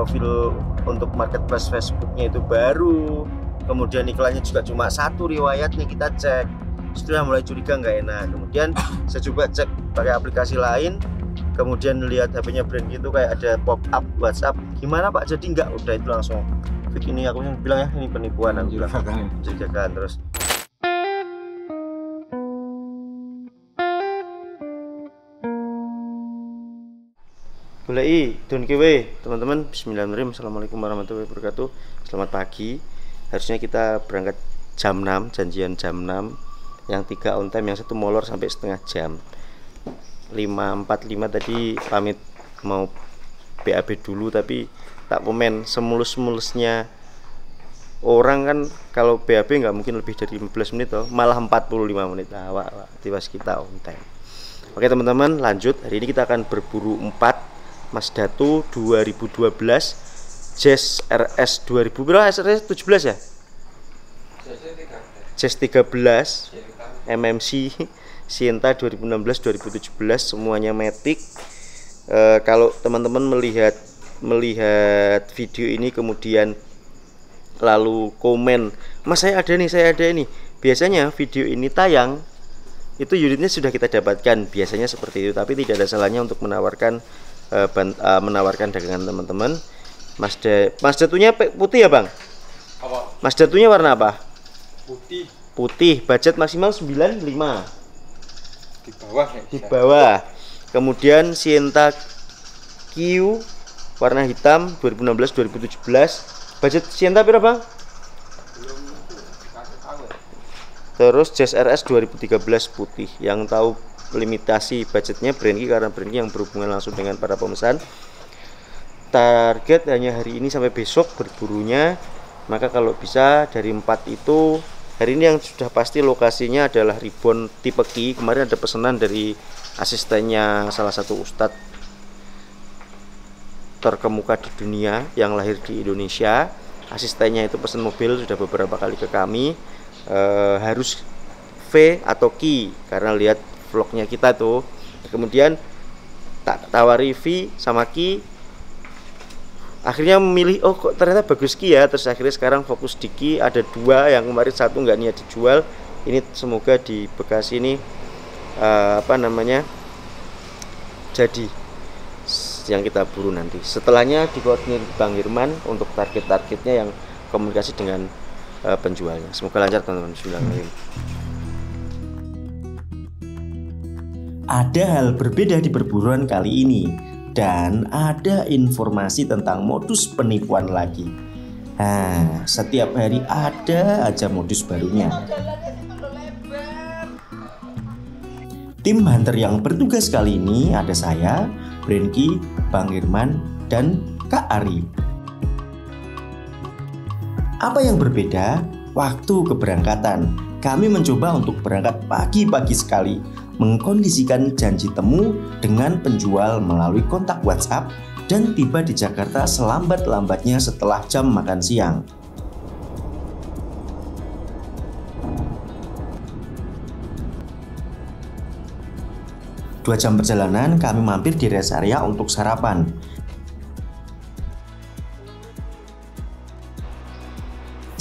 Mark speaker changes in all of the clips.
Speaker 1: profil untuk marketplace Facebooknya itu baru, kemudian iklannya juga cuma satu riwayatnya, kita cek, sudah mulai curiga nggak enak. Kemudian saya coba cek pakai aplikasi lain, kemudian lihat HP-nya brand itu kayak ada pop up WhatsApp, gimana Pak, jadi nggak? Udah itu langsung Fik, ini aku yang bilang ya ini penipuan, aku bilang mencurigakan. Terus mulai don kewe teman-teman. Bismillahirrahmanirrahim. Assalamualaikum warahmatullahi wabarakatuh. Selamat pagi. Harusnya kita berangkat jam 6, janjian jam 6, yang 3 on time, yang 1 molor sampai setengah jam. 5.45 tadi pamit mau BAB dulu, tapi tak komen semulus-mulusnya orang kan, kalau BAB nggak mungkin lebih dari 15 menit toh, malah 45 menit. Nah, tiwas kita on time. Oke teman-teman, lanjut. Hari ini kita akan berburu 4 Mazda 2012 Jazz RS 2000 berapa? RS 17 ya? Jazz 13 MMC Sienta 2016-2017, semuanya matic. Kalau teman-teman melihat video ini kemudian lalu komen, Mas saya ada ini, biasanya video ini tayang itu unitnya sudah kita dapatkan, biasanya seperti itu. Tapi tidak ada salahnya untuk menawarkan dagangan teman-teman. Mazda tunya putih ya Bang? Apa? Mazda tunya warna apa? Putih, budget maksimal 95 di bawah. Kemudian Sienta Q warna hitam 2016-2017, budget Sienta berapa Bang? Terus Jazz RS 2013 putih. Yang tahu limitasi budgetnya Brandki, karena Brandki yang berhubungan langsung dengan para pemesan. Target hanya hari ini sampai besok berburunya. Maka kalau bisa dari 4 itu, hari ini yang sudah pasti lokasinya adalah Ribbon tipe Q. Kemarin ada pesanan dari asistennya salah satu ustadz terkemuka di dunia yang lahir di Indonesia. Asistennya itu pesan mobil sudah beberapa kali ke kami, harus V atau Q, karena lihat vlognya kita tuh. Kemudian tak tawari V sama Q, akhirnya memilih, oh kok ternyata bagus Q ya. Terus akhirnya sekarang fokus di Q. Ada 2, yang kemarin 1 nggak niat dijual. Ini semoga di Bekasi ini jadi yang kita buru nanti. Setelahnya dikoordinir Bang Hirman untuk target-targetnya yang komunikasi dengan penjualnya. Semoga lancar teman-teman. Bismillahirrahmanirrahim.
Speaker 2: Ada hal berbeda di perburuan kali ini, dan ada informasi tentang modus penipuan lagi. Nah, setiap hari ada aja modus barunya. Tim hunter yang bertugas kali ini ada saya, Brandki, Bang Hirman, dan Kak Ari. Apa yang berbeda? Waktu keberangkatan. Kami mencoba untuk berangkat pagi-pagi sekali, mengkondisikan janji temu dengan penjual melalui kontak WhatsApp, dan tiba di Jakarta selambat-lambatnya setelah jam makan siang. Dua jam perjalanan kami mampir di rest area untuk sarapan.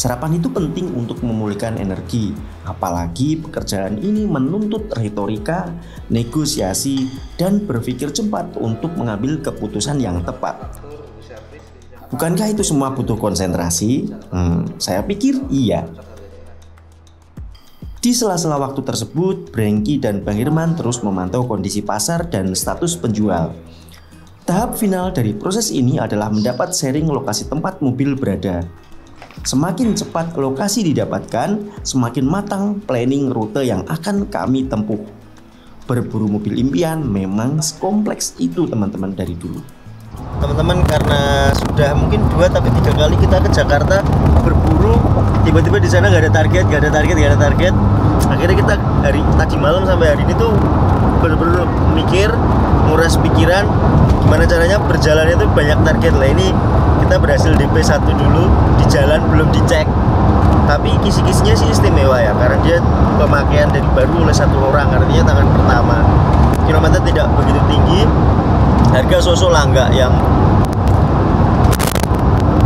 Speaker 2: Sarapan itu penting untuk memulihkan energi, apalagi pekerjaan ini menuntut retorika, negosiasi, dan berpikir cepat untuk mengambil keputusan yang tepat. Bukankah itu semua butuh konsentrasi? Saya pikir iya. Di sela-sela waktu tersebut, Brandki dan Bang Hirman terus memantau kondisi pasar dan status penjual. Tahap final dari proses ini adalah mendapat sharing lokasi tempat mobil berada. Semakin cepat lokasi didapatkan, semakin matang planning rute yang akan kami tempuh. Berburu mobil impian memang kompleks itu teman-teman dari dulu.
Speaker 1: Teman-teman, karena sudah mungkin 2 tapi 3 kali kita ke Jakarta berburu, tiba-tiba di sana nggak ada target. Akhirnya kita tadi malam sampai hari ini tuh bener-bener mikir, nguras pikiran gimana caranya berjalan itu banyak target lah. Ini kita berhasil DP 1 dulu, di jalan belum dicek, tapi kisi-kisinya sih istimewa ya, karena dia pemakaian dari baru oleh 1 orang, artinya tangan pertama. Kilometer tidak begitu tinggi, harga sosok langga yang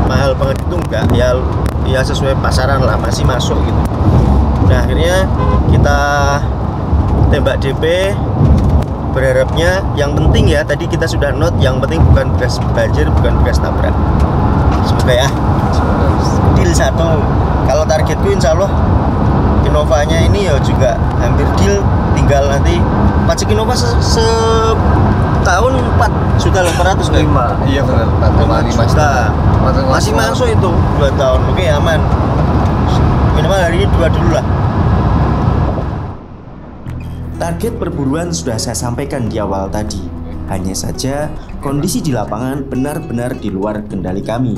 Speaker 1: mahal banget itu enggak, ya sesuai pasaran lah, masih masuk gitu. Nah akhirnya kita tembak DP, berharapnya yang penting ya, tadi kita sudah note yang penting bukan bekas banjir, bukan bekas tabrak. Semoga ya deal satu. Kalau targetku insya Allah Innovanya ini ya juga hampir deal, tinggal nanti pajak Innova setahun 4.800.000 kayak.
Speaker 3: Iya benar, 4,5 juta.
Speaker 1: Masih masuk itu 2 tahun, oke aman. Minimal hari ini 2 dulu lah.
Speaker 2: Target perburuan sudah saya sampaikan di awal tadi. Hanya saja kondisi di lapangan benar-benar di luar kendali kami.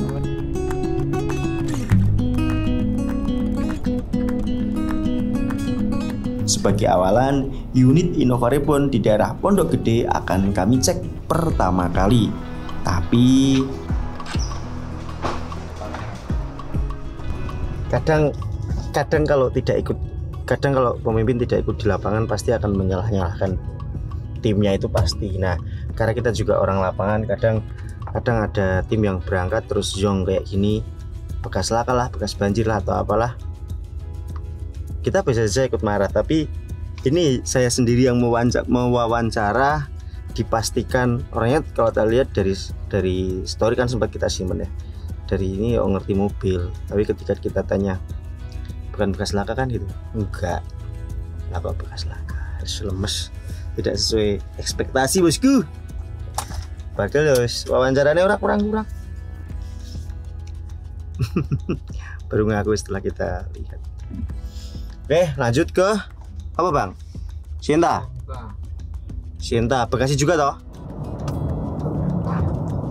Speaker 2: Sebagai awalan, unit Innova Reborn di daerah Pondok Gede akan kami cek pertama kali. Tapi
Speaker 1: kadang kalau pemimpin tidak ikut di lapangan pasti akan menyalahkan timnya, itu pasti. Nah, karena kita juga orang lapangan, kadang ada tim yang berangkat terus zong kayak gini, bekas laka lah, bekas banjir lah atau apalah, kita bisa saja ikut marah. Tapi ini saya sendiri yang mewawancara, dipastikan orangnya, kalau kita lihat dari story kan sempat kita simpen ya, dari ini ngerti mobil, tapi ketika kita tanya bukan bekas laka kan gitu, enggak bekas laka, harus lemes, tidak sesuai ekspektasi bosku. Padahal wawancaranya orang kurang baru ngaku setelah kita lihat. Oke, lanjut ke apa bang? Sienta, Bekasi juga toh?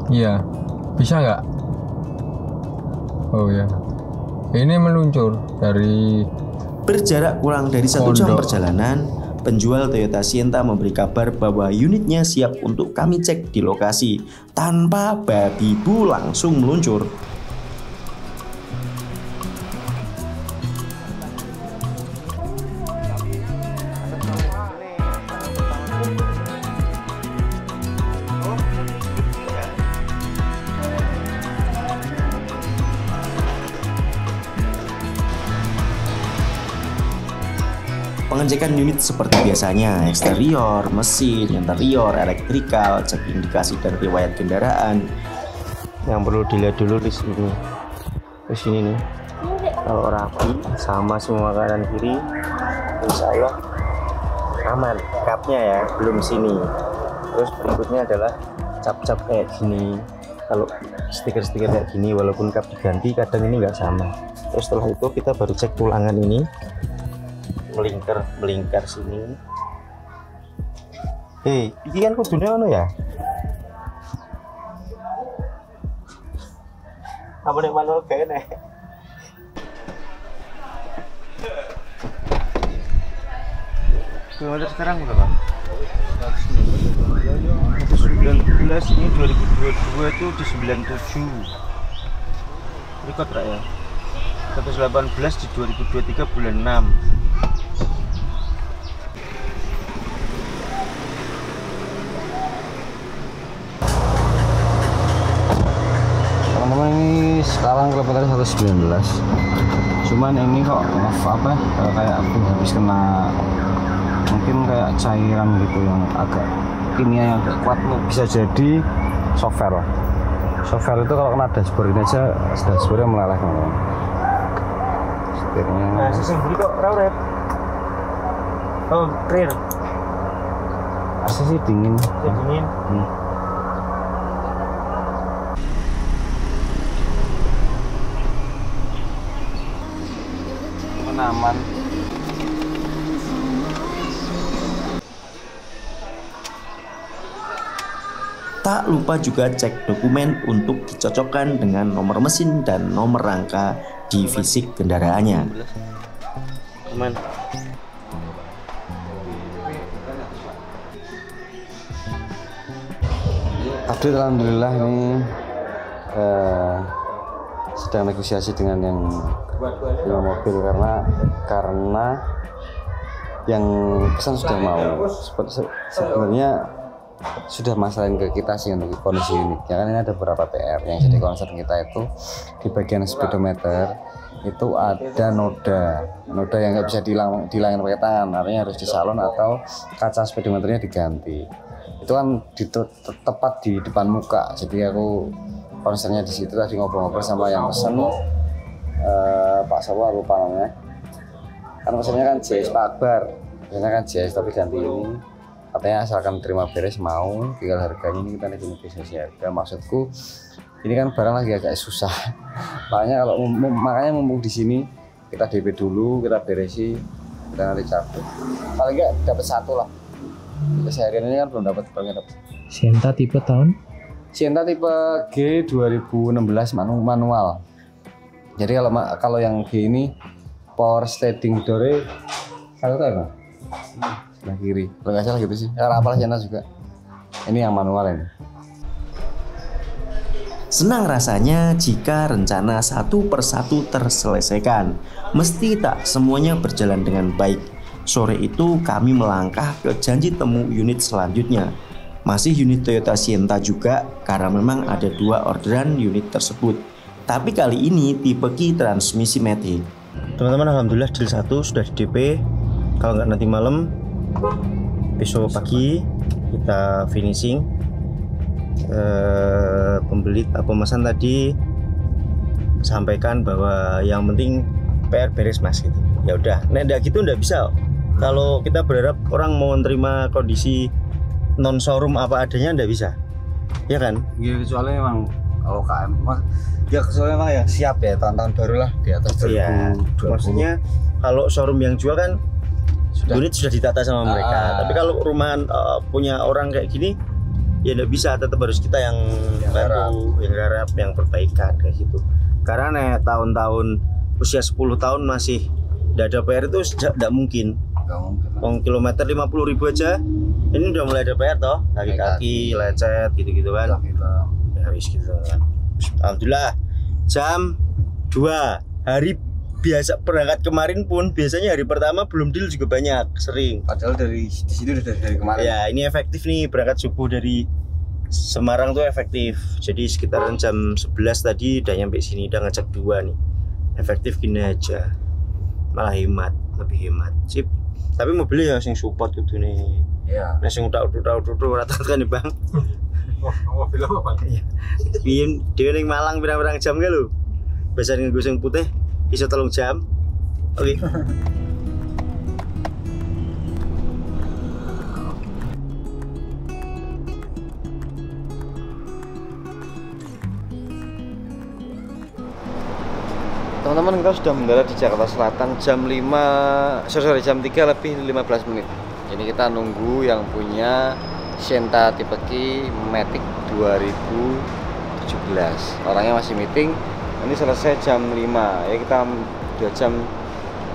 Speaker 3: Iya, bisa nggak? Oh ya, ini meluncur dari
Speaker 2: berjarak kurang dari 1 jam perjalanan, penjual Toyota Sienta memberi kabar bahwa unitnya siap untuk kami cek di lokasi. Tanpa babi bu langsung meluncur. Pengecekan unit seperti biasanya, eksterior, mesin, interior, elektrikal, cek indikasi dan riwayat kendaraan.
Speaker 1: Yang perlu dilihat dulu di sini nih, kalau rapi sama semua kanan kiri, insya Allah aman. Kapnya ya belum sini. Terus berikutnya adalah cap-cap kayak gini. Kalau stiker-stiker kayak gini, walaupun kap diganti, kadang ini nggak sama. Terus setelah itu kita baru cek tulangan ini, melingkar sini. Ini kan kudune ono ya. Apa nek manual kene? Kilometer sekarang berapa? 19, ini 2022 itu di 97. Record ya. 118 di 2023 bulan 6.
Speaker 3: teman-teman, ini sekarang kilometernya 119. Cuman ini kok kayak aku habis kena mungkin kayak cairan gitu yang agak kimia yang agak kuat. Bisa jadi software itu kalau kena dashboard ini aja, dashboardnya meleleh teman-teman. Setirnya
Speaker 1: nah sesungguhnya kok rawret. Oh clear,
Speaker 3: asli sih dingin. Aman.
Speaker 2: Tak lupa juga cek dokumen untuk dicocokkan dengan nomor mesin dan nomor rangka di fisik kendaraannya.
Speaker 1: Aman.
Speaker 3: Update alhamdulillah ini sedang negosiasi dengan yang punya mobil karena yang pesan sudah mau. Sebenarnya sudah masalahin ke kita sih untuk kondisi unitnya. Kan ini ada beberapa PR yang jadi concern kita itu di bagian speedometer itu ada noda yang nggak bisa dihilangin pakai tangan, artinya harus disalon atau kaca speedometernya diganti. Itu kan tepat di depan muka, jadi aku concernnya di situ. Tadi ngobrol-ngobrol sama yang pesen Pak Sawo, aku lupa namanya, kan pesennya kan JS Pak Akbar, pesennya kan JS tapi ganti ini, katanya asalkan terima beres mau, tinggal harganya ini kita negosiasi harga. Maksudku ini kan barang lagi agak susah, makanya mumpung di sini kita DP dulu, kita beresi, kita nanti cabut. Paling nggak dapat satu lah. Seharian ini kan belum dapat,
Speaker 4: Sienta tipe tahun?
Speaker 3: Sienta tipe G 2016 manual. Jadi kalau yang G ini power sliding door satu tahun ya? Sebelah kiri, kalau nggak salah gitu sih. Karena apalah Sienta juga. Ini yang manual ini.
Speaker 2: Senang rasanya jika rencana satu persatu terselesaikan. Meski tak semuanya berjalan dengan baik. Sore itu kami melangkah ke janji temu unit selanjutnya. Masih unit Toyota Sienta juga, karena memang ada 2 orderan unit tersebut. Tapi kali ini tipe Ki transmisi matic.
Speaker 1: Teman-teman, alhamdulillah deal 1 sudah di DP. Kalau nggak nanti malam, besok pagi kita finishing. Pembeli atau pemesan tadi sampaikan bahwa yang penting PR beres mas gitu. Ya udah, nah gitu nggak bisa. Kalau kita berharap orang mau menerima kondisi non showroom apa adanya nggak bisa, ya kan?
Speaker 3: Iya, kecuali memang kalau KM ya kecuali memang yang siap ya, tahun-tahun baru lah di atas 2020.
Speaker 1: Iya, maksudnya kalau showroom yang jual kan unit sudah ditata sama mereka. Tapi kalau rumahan punya orang kayak gini, ya nggak bisa, tetap harus kita yang bantu, yang garap, yang perbaikan kayak gitu. Karena tahun-tahun usia 10 tahun masih nggak ada PR itu nggak mungkin. Kilometer 50.000 aja, ini udah mulai ada PR toh, kaki-kaki, lecet gitu-gitu kan. Ya wis gitu kan. Alhamdulillah jam 2 hari biasa berangkat kemarin pun biasanya hari pertama belum deal juga banyak, sering.
Speaker 3: Padahal di situ udah dari kemarin.
Speaker 1: Ya ini efektif nih, berangkat subuh dari Semarang tuh efektif. Jadi sekitaran jam 11 tadi udah nyampe sini, udah ngecek 2 nih. Efektif gini aja, malah hemat, lebih hemat. Sip. Tapi mobilnya ya sing support gitu nih.
Speaker 3: Iya.
Speaker 1: Nah sing udah rata kan nih bang.
Speaker 4: Mobil apa?
Speaker 1: Biyen dhewe ning Malang pirang-pirang jam ge lho. Biasa nggo sing putih iso 3 jam. Oke. Teman-teman, kita sudah mendarat di Jakarta Selatan jam 3 lebih 15 menit. Ini kita nunggu yang punya Sienta tipe Ki Matic 2017. Orangnya masih meeting. Ini selesai jam 5. Ya kita 2 jam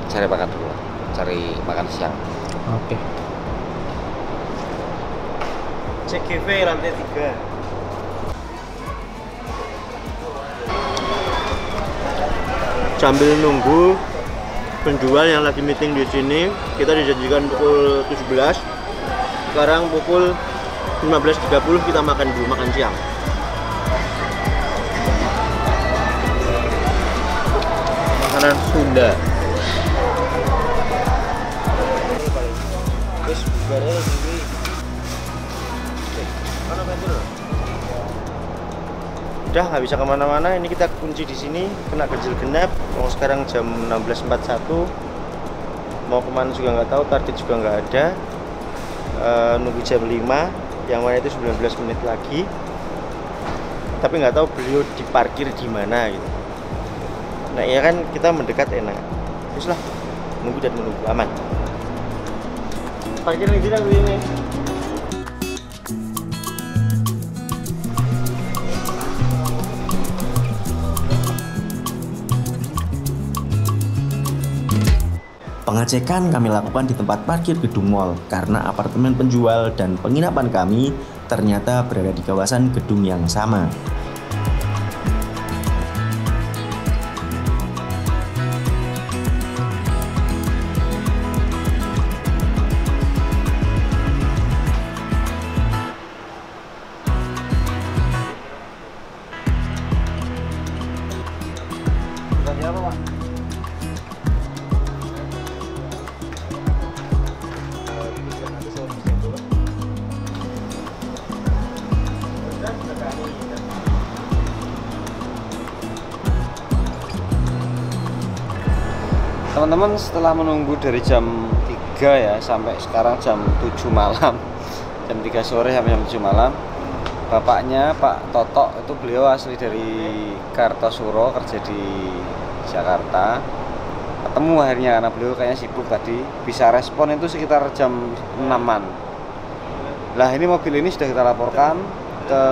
Speaker 1: cari makan dulu. Cari makan siang.
Speaker 4: Oke.
Speaker 1: CGV lantai 3. Sambil nunggu penjual yang lagi meeting di sini, kita dijanjikan pukul 17. Sekarang pukul 15.30 kita makan dulu, makan siang. Makanan Sunda. Udah nggak bisa kemana-mana, ini kita kunci di sini, kena ganjil genap. Mau sekarang jam 16.41, mau kemana juga nggak tahu, target juga nggak ada. Nunggu jam 5, yang mana itu 19 menit lagi. Tapi nggak tahu beliau diparkir di mana gitu. Nah ya kan kita mendekat enak. Terus lah, nunggu dan menunggu, aman. Parkir di sini begini.
Speaker 2: Pengecekan kami lakukan di tempat parkir gedung mall karena apartemen penjual dan penginapan kami ternyata berada di kawasan gedung yang sama.
Speaker 3: Teman-teman, setelah menunggu dari jam 3 ya sampai sekarang jam 7 malam, jam 3 sore sampai jam 7 malam, bapaknya Pak Toto itu beliau asli dari Kartosuro, kerja di Jakarta. Ketemu akhirnya karena beliau kayaknya sibuk tadi, bisa respon itu sekitar jam 6-an. Lah ini mobil ini sudah kita laporkan ke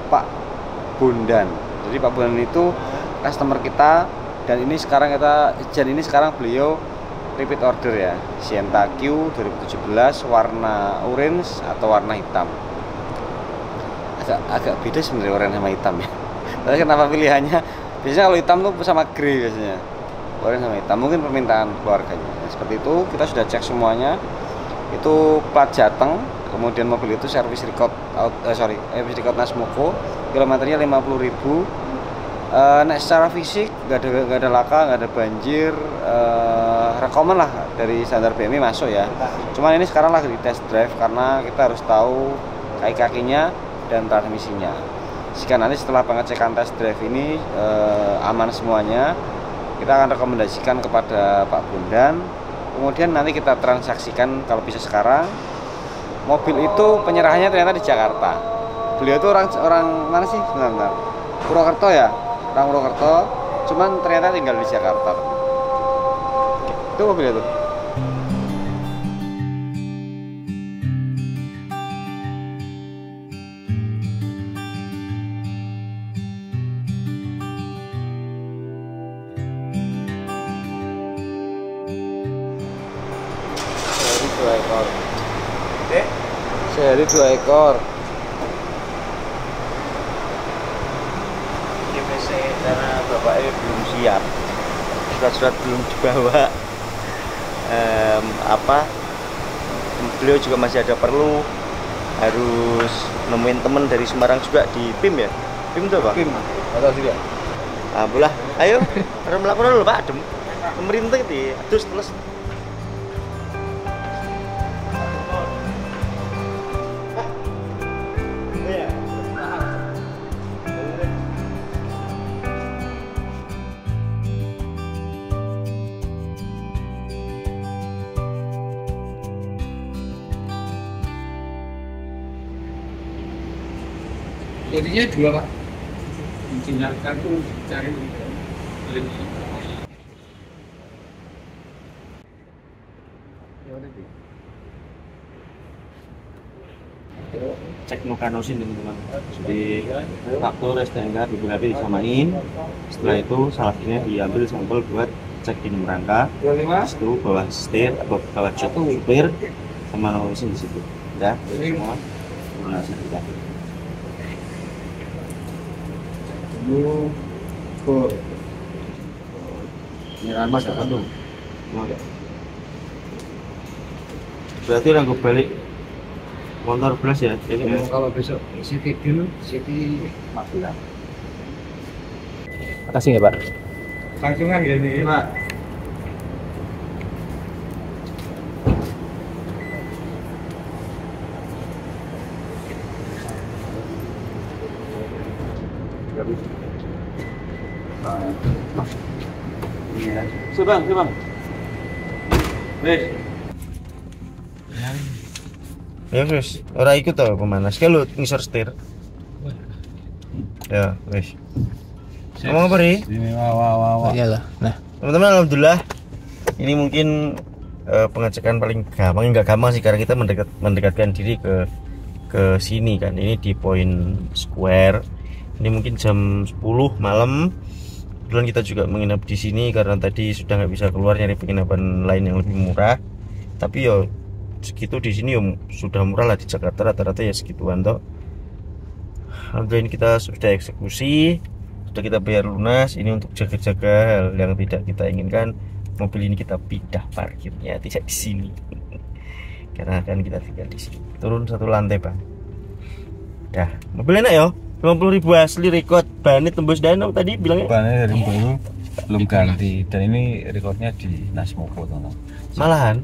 Speaker 3: Pak Bondan. Jadi Pak Bondan itu customer kita, dan ini sekarang beliau repeat order ya, Sienta Q 2017 warna orange atau warna hitam. Agak beda sebenarnya orange sama hitam ya. Tapi kenapa pilihannya? Biasanya kalau hitam tuh sama grey biasanya. Orange sama hitam, mungkin permintaan keluarganya. Nah, seperti itu kita sudah cek semuanya. Itu plat Jateng, kemudian mobil itu service record Nasmoko, kilometernya 50.000. Nek secara fisik nggak ada laka, nggak ada banjir, rekomen lah dari standar BMW masuk ya. Cuman ini sekarang lagi di test drive karena kita harus tahu kaki-kakinya dan transmisinya. Jika nanti setelah pengecekan test drive ini aman semuanya, kita akan rekomendasikan kepada Pak Bondan. Kemudian nanti kita transaksikan kalau bisa sekarang. Mobil itu penyerahannya ternyata di Jakarta. Beliau itu orang mana sih? Bentar. Purwokerto ya? Orang Purwokerto, cuman ternyata tinggal di Jakarta. Itu mobilnya tuh. Sehari 2 ekor.
Speaker 1: GPC karena bapaknya belum siap, surat-surat belum dibawa. Beliau juga masih ada perlu harus nemuin temen dari Semarang juga di PIM ya. PIM tuh Pak?
Speaker 3: PIM, atau juga.
Speaker 1: Alhamdulillah, ayo harus melakukan dulu Pak, pemerintah gitu, terus
Speaker 4: Jadinya 2 Pak. Mencintakan tuh cari lebih.
Speaker 2: Cek nukanosin teman-teman, di faktor STNK beberapa disamain. Setelah itu salah satunya diambil sampel buat cek di rangka. Terus itu bawah setir atau bawah jok supir sama nukanosin di situ. Ya, semua nukanosin kita. Mas apa tuh? Berarti orang gue balik motor belas ya? Jadi
Speaker 4: Kalau besok City dulu, City Makula. Makasih ya Pak. Langsungan gini Pak.
Speaker 3: Bang. Wes.
Speaker 1: ya wis, ora ikut tau pemanas. Kayak lu ngisor setir. Ya, wis. Ngomong apa nih?
Speaker 4: Iyalah. Nah,
Speaker 1: Teman-teman, alhamdulillah ini mungkin pengecekan paling gampang, nggak gampang sih karena kita mendekatkan diri ke sini kan. Ini di Point Square. Ini mungkin jam 10 malam. Kebetulan kita juga menginap di sini karena tadi sudah nggak bisa keluar nyari penginapan lain yang lebih murah. Tapi yo segitu di sini yo sudah murah lah, di Jakarta rata-rata ya segituan toh. Alhamdulillah ini kita sudah eksekusi, sudah kita bayar lunas. Ini untuk jaga-jaga hal yang tidak kita inginkan. Mobil ini kita pindah parkirnya tidak di sini karena akan kita tinggal di sini. Turun 1 lantai bang. Dah, mobil enak yo. 50.000 asli, record bannya tembus danau tadi bilangnya.
Speaker 3: Bannya dari baru belum ganti, dan ini rekornya di Nasmoko tono.
Speaker 1: Malahan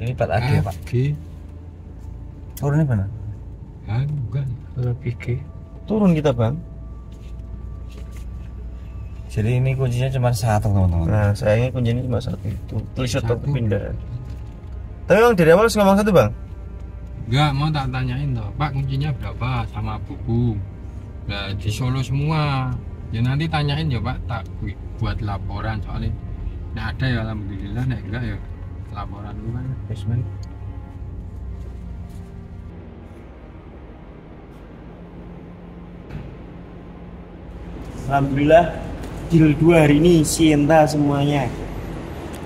Speaker 3: Ini 4 AG Pak. Turunnya mana?
Speaker 4: enggak, lebih ke.
Speaker 1: turun kita bang.
Speaker 3: Jadi ini kuncinya cuma satu teman-teman.
Speaker 1: Nah, sayangnya kuncinya cuma satu itu. Tulis atau pindah. Tapi emang dari awal harus ngomong satu, Bang?
Speaker 5: Enggak, mau tak tanyain toh, Pak kuncinya berapa sama buku. Nah, di Solo semua. Ya nanti tanyain ya Pak, tak buat laporan soalnya. Nah ada ya alhamdulillah, nah enggak ya laporan dulu kan. Basement.
Speaker 1: Alhamdulillah deal 2 hari ini Sienta semuanya.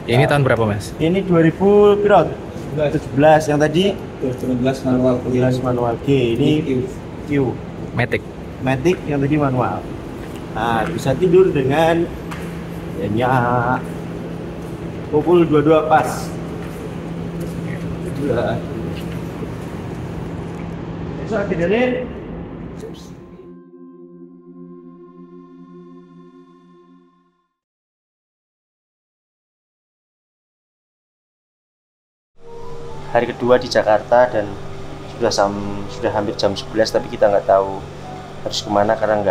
Speaker 6: Ini tahun berapa Mas?
Speaker 1: Ini 2017 yang tadi
Speaker 4: 2019 manual
Speaker 1: 17 manual G, ini Q.
Speaker 6: Matic.
Speaker 1: Matic yang tadi manual. Nah, bisa tidur dengan nyenyak. Pukul 22 pas. Besok tidurin. Hari kedua di Jakarta dan sudah hampir jam 11 tapi kita nggak tahu harus kemana karena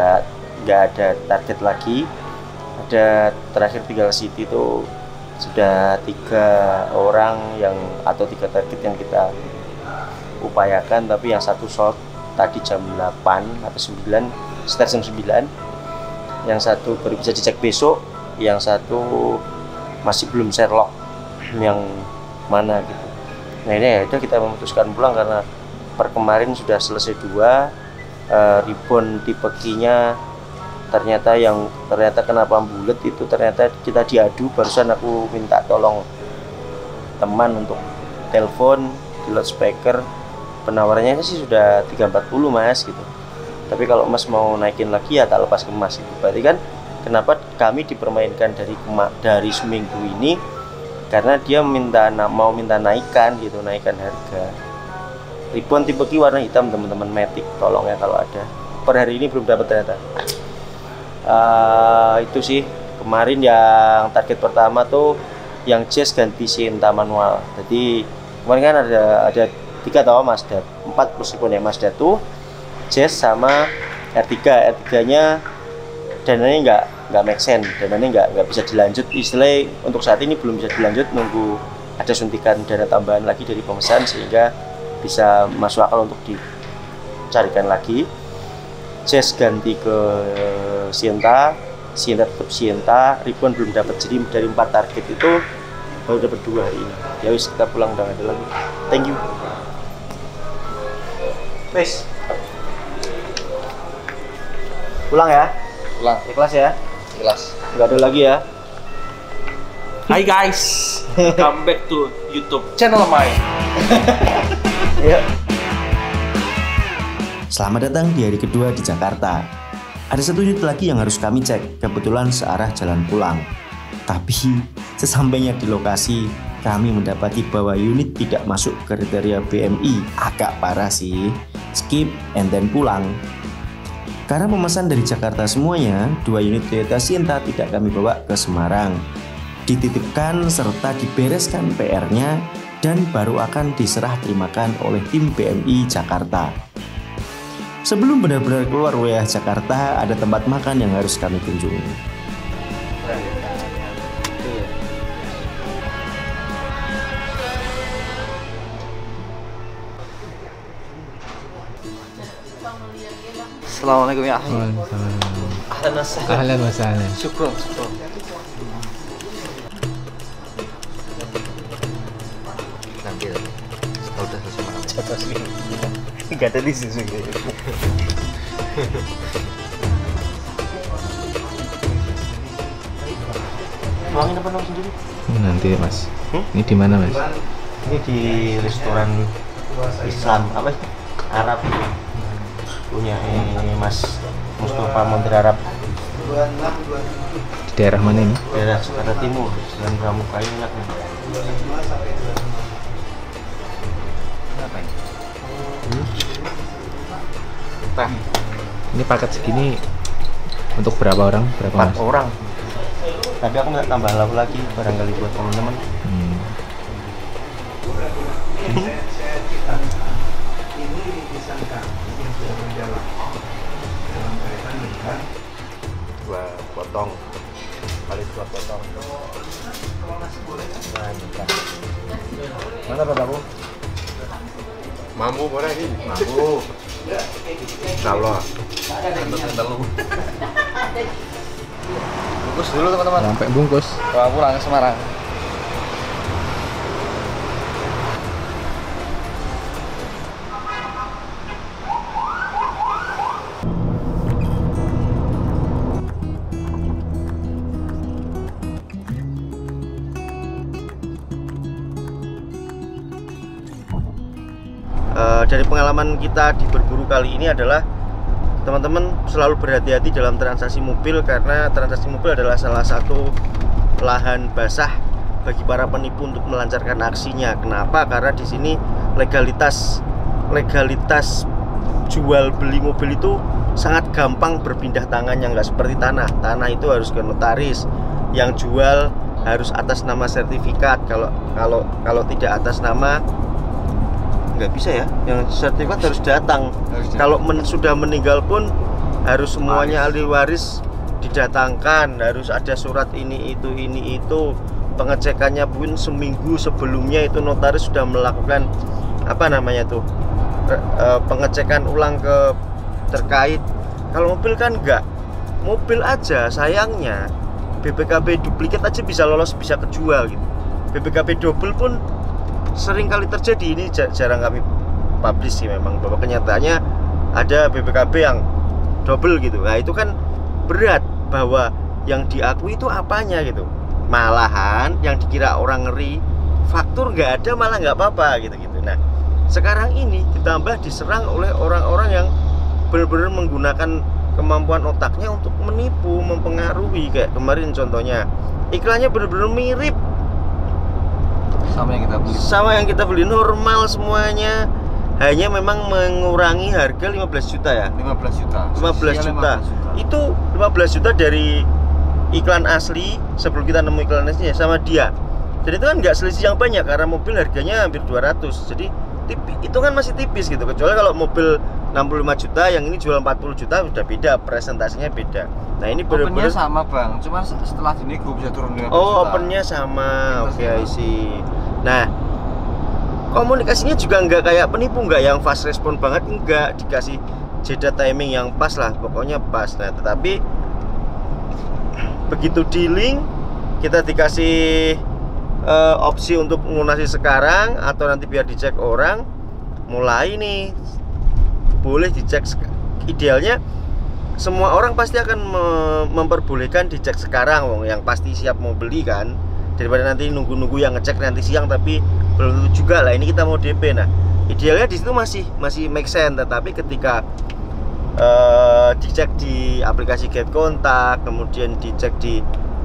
Speaker 1: nggak ada target lagi. Ada terakhir tinggal City itu sudah 3 orang atau 3 target yang kita upayakan, tapi yang satu short tadi jam 8 atau 9, sekitar jam 9. Yang satu baru bisa dicek besok, yang satu masih belum Sherlock yang mana gitu. Nah ini ya udah kita memutuskan pulang karena per kemarin sudah selesai 2 ribbon tipe Q-nya ternyata kenapa bulat itu ternyata kita diadu. Barusan aku minta tolong teman untuk telepon di loudspeaker, penawarannya sih sudah 340 Mas gitu, tapi kalau Mas mau naikin lagi ya tak lepas ke Mas itu. Berarti kan kenapa kami dipermainkan dari seminggu ini, karena dia mau minta naikkan harga. Ribbon tipe Q warna hitam teman-teman, Matic tolong ya kalau ada. Per hari ini belum dapat ternyata. Itu sih kemarin yang target pertama tuh yang Jazz ganti Sienta manual. Jadi kemarin kan ada 3 tahu Mazda 4 plus ribbon ya, Mazda tuh Jazz sama R3 nya dananya nggak make sense, dananya nggak bisa dilanjut, istilahnya untuk saat ini belum bisa dilanjut, nunggu ada suntikan dana tambahan lagi dari pemesan sehingga bisa masuk akal untuk dicarikan lagi. Jazz ganti ke Sienta tetap Sienta, ribbon belum dapat, jadi dari 4 target itu baru dapat 2 hari ini. Ya wis, kita pulang, udah nggak ada lagi. Thank you. Wis, pulang ya.
Speaker 3: Pulang.
Speaker 1: Ikhlas ya.
Speaker 3: Jelas.
Speaker 1: Nggak ada lagi ya.
Speaker 6: Hai guys, come back to YouTube channel mine.
Speaker 1: Yuk.
Speaker 2: Selamat datang di hari kedua di Jakarta. Ada 1 unit lagi yang harus kami cek, kebetulan searah jalan pulang. Tapi sesampainya di lokasi, kami mendapati bahwa unit tidak masuk kriteria BMI. Agak parah sih. Skip and then pulang. Karena pemesan dari Jakarta semuanya, 2 unit Toyota Sienta tidak kami bawa ke Semarang. Dititipkan serta dibereskan PR-nya dan baru akan diserah terimakan oleh tim BMI Jakarta. Sebelum benar-benar keluar wilayah Jakarta, ada tempat makan yang harus kami kunjungi.
Speaker 1: Assalamualaikum ya.
Speaker 6: Ahlan wa sahlan.
Speaker 1: Syukron.
Speaker 3: Nanti udah selesai makan.
Speaker 1: Gak ada di sini. Tuangin apa dong sendiri?
Speaker 6: Nanti Mas. Ini di mana Mas?
Speaker 1: Ini di restoran Islam apa sih? Arab punya Mas Mustafa Montir Arab.
Speaker 6: Di daerah mana ini?
Speaker 1: Daerah Jakarta Timur, Jalan Pramuka enak nih.
Speaker 6: Pak, ini paket segini untuk berapa orang? Berapa
Speaker 1: 4
Speaker 6: Mas?
Speaker 1: orang. Tapi aku minta tambah lauk lagi barangkali buat teman-teman.
Speaker 3: 2 potong kali 2 potong. Mana bapakku?
Speaker 5: Mampu boleh ini.
Speaker 3: Mampu. Insyaallah.
Speaker 5: Telu.
Speaker 3: Bungkus dulu teman-teman.
Speaker 6: Sampai bungkus.
Speaker 3: Bawa pulang ke Semarang.
Speaker 1: Dari pengalaman kita di berburu kali ini adalah teman-teman selalu berhati-hati dalam transaksi mobil, karena transaksi mobil adalah salah satu lahan basah bagi para penipu untuk melancarkan aksinya. Kenapa? Karena di sini legalitas jual beli mobil itu sangat gampang berpindah tangan, yang nggak seperti tanah. Tanah itu harus ke notaris, yang jual harus atas nama sertifikat. Kalau tidak atas nama nggak bisa ya, yang sertifikat harus datang. Kalau sudah meninggal pun harus semuanya ahli waris didatangkan, harus ada surat ini itu. Pengecekannya pun seminggu sebelumnya itu notaris sudah melakukan pengecekan ulang ke terkait. Kalau mobil kan enggak, mobil aja sayangnya BPKB duplikat aja bisa lolos, bisa kejual gitu. BPKB double pun sering kali terjadi. Ini jarang kami publish sih memang, bahwa kenyataannya ada BPKB yang double gitu. Nah itu kan berat, bahwa yang diakui itu apanya gitu. Malahan yang dikira orang ngeri, faktur nggak ada malah nggak apa-apa gitu-gitu. Nah sekarang ini ditambah diserang oleh orang-orang yang benar-benar menggunakan kemampuan otaknya untuk menipu, mempengaruhi. Kayak kemarin contohnya, iklannya benar-benar mirip sama yang kita beli normal semuanya, hanya memang mengurangi harga 15 juta ya. 15 juta. Itu 15 juta dari iklan asli sebelum kita nemu iklan aslinya sama dia. Jadi itu kan nggak selisih yang banyak, karena mobil harganya hampir 200. Jadi itu kan masih tipis gitu. Kecuali kalau mobil 65 juta, yang ini jual 40 juta, udah beda, presentasinya beda. Nah ini
Speaker 3: bener-bener opennya sama bang, cuma setelah dinego bisa turun 15 juta.
Speaker 1: Opennya sama, oke isi. Nah komunikasinya juga nggak kayak penipu, nggak yang fast respon banget, nggak, dikasih jeda timing yang pas lah, pokoknya pas. Nah tetapi begitu dealing, kita dikasih opsi untuk melunasi sekarang atau nanti biar dicek orang, mulai nih boleh dicek. Idealnya semua orang pasti akan memperbolehkan dicek sekarang, yang pasti siap mau beli kan, daripada nanti nunggu-nunggu yang ngecek nanti siang tapi belum tentu juga lah. Ini kita mau DP. Nah idealnya di situ masih make sense. Tetapi ketika dicek di aplikasi Get Kontak, kemudian dicek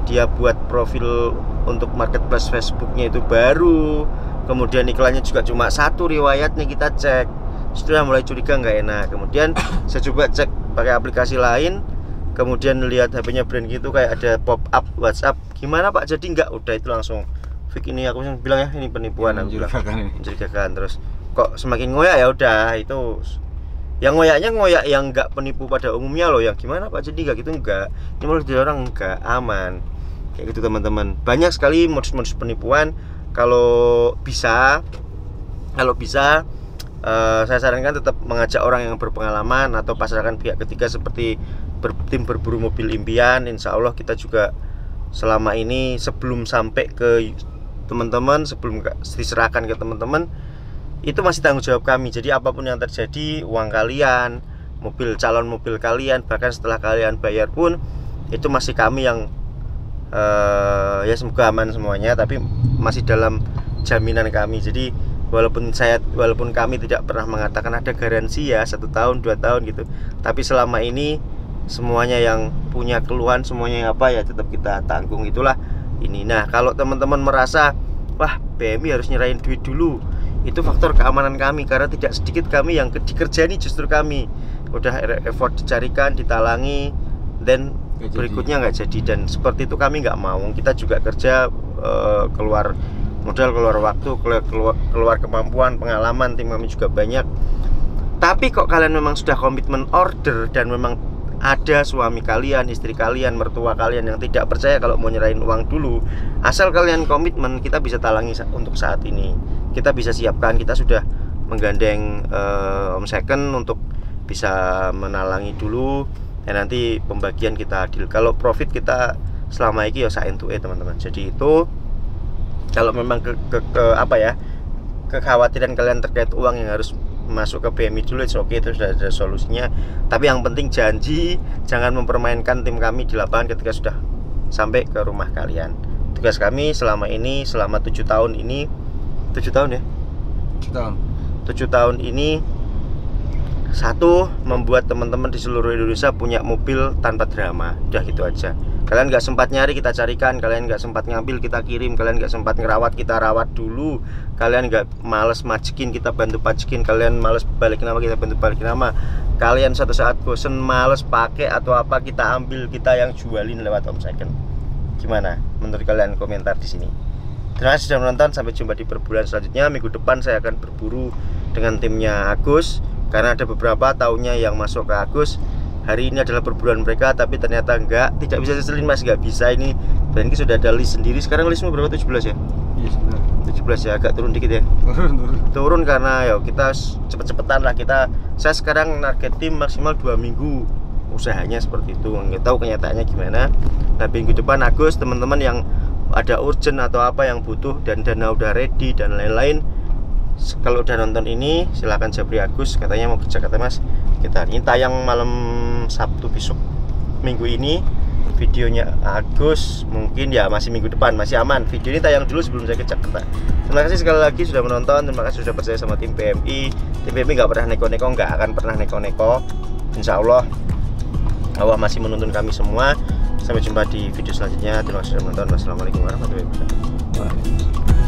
Speaker 1: dia buat profil untuk marketplace Facebooknya itu baru, kemudian iklannya juga cuma satu riwayatnya, kita cek, sudah mulai curiga, nggak enak. Kemudian saya coba cek pakai aplikasi lain, kemudian lihat HP-nya brand gitu, kayak ada pop up WhatsApp, gimana Pak, jadi nggak, udah itu langsung fake. Ini aku bilang ya ini penipuan, aku bilang mencurigakan. Terus kok semakin ngoyak, ya udah itu yang ngoyak yang nggak penipu pada umumnya loh, yang gimana Pak jadi nggak gitu, nggak, ini malah jadi orang nggak aman kayak gitu teman-teman. Banyak sekali modus-modus penipuan. Kalau bisa saya sarankan tetap mengajak orang yang berpengalaman atau pasarkan pihak ketiga seperti tim berburu mobil impian. Insya Allah kita juga selama ini sebelum sampai ke teman-teman, sebelum diserahkan ke teman-teman, itu masih tanggung jawab kami. Jadi apapun yang terjadi, uang kalian, calon mobil kalian, bahkan setelah kalian bayar pun itu masih kami yang ya semoga aman semuanya, tapi masih dalam jaminan kami. Jadi walaupun kami tidak pernah mengatakan ada garansi ya 1 tahun 2 tahun gitu, tapi selama ini semuanya yang punya keluhan, semuanya yang apa ya tetap kita tanggung, itulah ini. Nah kalau teman-teman merasa wah PMI harus nyerahin duit dulu, itu faktor keamanan kami, karena tidak sedikit kami yang dikerjani justru kami udah effort dicarikan, ditalangi, dan berikutnya nggak jadi. Dan seperti itu kami nggak mau. Kita juga kerja keluar modal, keluar waktu, keluar kemampuan, pengalaman, tim kami juga banyak. Tapi kok kalian memang sudah komitmen order dan memang ada suami kalian, istri kalian, mertua kalian yang tidak percaya kalau mau nyerahin uang dulu, asal kalian komitmen, kita bisa talangi untuk saat ini. Kita bisa siapkan, kita sudah menggandeng Om Second untuk bisa menalangi dulu, dan nanti pembagian kita adil. Kalau profit kita selama ini ya saentuke teman-teman. Jadi itu kalau memang kekhawatiran kalian terkait uang yang harus masuk ke PMI dulu, oke, itu sudah ada solusinya. Tapi yang penting janji jangan mempermainkan tim kami di lapangan ketika sudah sampai ke rumah kalian. Tugas kami selama ini, selama 7 tahun ini, 7 tahun ya? 7 tahun ini, satu, membuat teman-teman di seluruh Indonesia punya mobil tanpa drama. Udah gitu aja. Kalian nggak sempat nyari, kita carikan. Kalian nggak sempat ngambil, kita kirim. Kalian nggak sempat ngerawat, kita rawat dulu. Kalian nggak males majekin, kita bantu pajekin. Kalian males balikin nama, kita bantu balikin nama. Kalian suatu saat bosen, males pakai atau apa, kita ambil, kita yang jualin lewat Om Second. Gimana menurut kalian? Komentar di sini. Terima kasih sudah menonton. Sampai jumpa di perburuan selanjutnya. Minggu depan saya akan berburu dengan timnya Agus, karena ada beberapa tahunnya yang masuk ke Agus. Hari ini adalah perburuan mereka, tapi ternyata tidak bisa seselin mas, nggak bisa ini. Dan ini sudah ada list sendiri. Sekarang listmu berapa? 17 ya? Iya, 17 ya, agak turun dikit ya. Turun karena ya kita cepet-cepetan lah. Saya sekarang target tim maksimal 2 minggu. Usahanya seperti itu. Nggak tahu kenyataannya gimana. Tapi minggu depan Agus, teman-teman yang ada urgent atau apa yang butuh dan dana udah ready dan lain-lain, kalau udah nonton ini silahkan japri Agus, katanya mau kerja, kata mas. Kita ini tayang malam Sabtu besok. Minggu ini videonya Agus mungkin ya masih minggu depan, masih aman. Video ini tayang dulu sebelum saya ke Jakarta. Terima kasih sekali lagi sudah menonton. Terima kasih sudah percaya sama tim PMI. Tim PMI nggak pernah neko-neko, nggak akan pernah neko-neko. Insya Allah Allah masih menuntun kami semua. Sampai jumpa di video selanjutnya. Terima kasih sudah menonton. Wassalamualaikum warahmatullahi wabarakatuh.